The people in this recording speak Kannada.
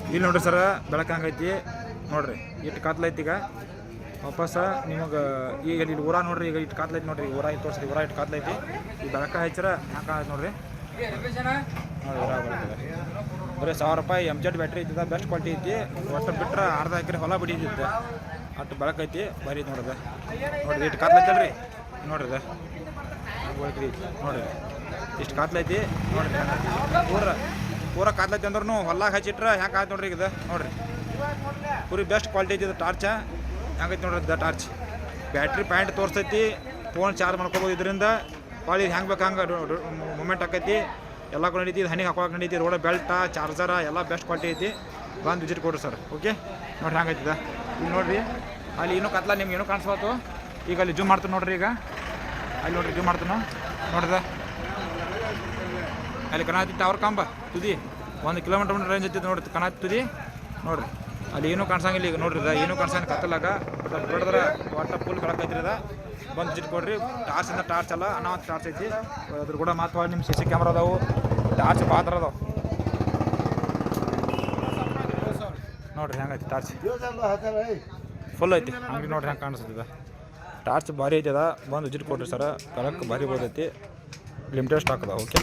ಇಲ್ಲಿ ನೋಡ್ರಿ ಸರ ಬೆಳಕು ಹಂಗೈತಿ ನೋಡ್ರಿ ಇಟ್ಟು ಕಾತ್ಲೈತಿ ಈಗ ವಾಪಸ್ ನಿಮಗೆ ಈಗ ಇಲ್ಲಿ ಊರ ನೋಡ್ರಿ ಈಗ ಇಟ್ಟು ಕಾತ್ಲೈತಿ ನೋಡ್ರಿ ಊರ ಇಟ್ಟು ತೋರಿಸ್ರಿ ಊರ ಇಟ್ಟು ಕಾತ್ಲೈತಿ ಈ ಬೆಳಕ ಹಚ್ಚಿರ ಯಾಕೆ ನೋಡ್ರಿ ಊರ ಬರ್ತದೆ ಬರೀ 1000 ರೂಪಾಯಿ MZ ಬ್ಯಾಟ್ರಿ ಇದ್ದಿದ್ದ ಬೆಸ್ಟ್ ಕ್ವಾಲಿಟಿ ಐತಿ ಒಟ್ಟು ಬಿಟ್ರೆ ಅರ್ಧ ಎಕರೆ ಹೊಲ ಬಿಡಿದಿದ್ದೆ ಅಷ್ಟು ಬೆಳಕೈತಿ ಬರೀ ನೋಡ್ದೆ ನೋಡ್ರಿ ಇಟ್ಟು ಕಾತ್ಲೈತಲ್ರಿ ನೋಡ್ರಿ ನೋಡ್ರಿ ಇಷ್ಟು ಕಾತ್ಲೈತಿ ನೋಡ್ರಿ ಪೂರ ಕಾತ್ಲೈತಿ ಅಂದ್ರೂ ಹೊಲ್ಲಾಗ ಹಚ್ಚಿಟ್ರೆ ಹೆಂಗೆ ಆಯ್ತು ನೋಡ್ರಿ ಈಗ ನೋಡ್ರಿ ಪೂರಿ ಬೆಸ್ಟ್ ಕ್ವಾಲಿಟಿ ಐತಿ ಟಾರ್ಚ ಹೆಂಗೈತಿ ನೋಡ್ರಿ ಟಾರ್ಚ್ ಬ್ಯಾಟ್ರಿ ಪಾಯಿಂಟ್ ತೋರಿಸ್ತೈತಿ ಫೋನ್ ಚಾರ್ಜ್ ಮಾಡ್ಕೋಬೋದು ಇದರಿಂದ ಭಾಳ ಇದು ಹೆಂಗೆ ಬೇಕು ಹಂಗೆ ಮೂಮೆಂಟ್ ಆಕೈತಿ ಎಲ್ಲ ಕೂಡ ನಡೀತಿ ಹನಿ ಹಾಕೋಕೆ ನಡೀತಿ ರೋಡ ಬೆಲ್ಟ ಚಾರ್ಜರ ಎಲ್ಲ ಬೆಸ್ಟ್ ಕ್ವಾಲಿಟಿ ಐತಿ ಬಂದು ವಿಸಿಟ್ ಕೊಡ್ರಿ ಸರ್ ಓಕೆ ನೋಡ್ರಿ ಹೆಂಗೈತಿದ ಈಗ ನೋಡ್ರಿ ಅಲ್ಲಿ ಇನ್ನೂ ಕತ್ಲ ನಿಮ್ಗೆ ಏನೂ ಕಾಣಿಸ್ಬಾತು ಈಗ ಅಲ್ಲಿ ಜೂಮ್ ಮಾಡ್ತಾನೆ ನೋಡ್ರಿ ಈಗ ಅಲ್ಲಿ ನೋಡ್ರಿ ಜೂಮ್ ಮಾಡ್ತಾನೆ ನೋಡ್ರಿದ ಅಲ್ಲಿ ಕನಾತಿ ಟವರ್ ಕಂಬ ತುದಿ 1 ಕಿಲೋಮೀಟರ್ ರೇಂಜ್ ಐತಿ ನೋಡ್ರಿ ಕನಾತಿ ತುದಿ ನೋಡ್ರಿ ಅಲ್ಲಿ ಏನೂ ಕಾಣಿಸಂಗಿಲ್ಲ ಈಗ ನೋಡ್ರಿ ಏನೂ ಕಾಣಿಸಂಗಿಲ್ಲ ಕತ್ತಲಾಗ ಬಿಡಿದ್ರೆ ಒಟ್ಟ ಫುಲ್ ಬೆಳಕೈತ್ರಿ ಅದ ಬಂದು ವಿಸಿಟ್ ಕೊಡ್ರಿ ಟಾರ್ಚಿಂದ ಟಾರ್ಚ್ ಅಲ್ಲ ಅನಾವತ್ ಟಾರ್ಚ್ ಐತಿ ಅದ್ರ ಕೂಡ ಮಾತು ನಿಮ್ಮ CC ಕ್ಯಾಮ್ರಾ ಅದಾವು ಟಾರ್ಚ್ ಪಾತ್ರ ಅದಾವ ನೋಡ್ರಿ ಹೆಂಗೈತಿ ಟಾರ್ಚ್ ಫುಲ್ ಐತಿ ಹಂಗೆ ನೋಡ್ರಿ ಹೆಂಗೆ ಕಾಣಿಸ್ತದ ಟಾರ್ಚ್ ಭಾರಿ ಐತಿ ಅದ ಬಂದು ವಿಸಿಟ್ ಕೊಡ್ರಿ ಸರ ಬೆಳಕು ಭಾರಿ ಬೋದೈತಿ ಲಿಮಿಟೆಡ್ ಸ್ಟಾಕ್ ಅದ ಓಕೆ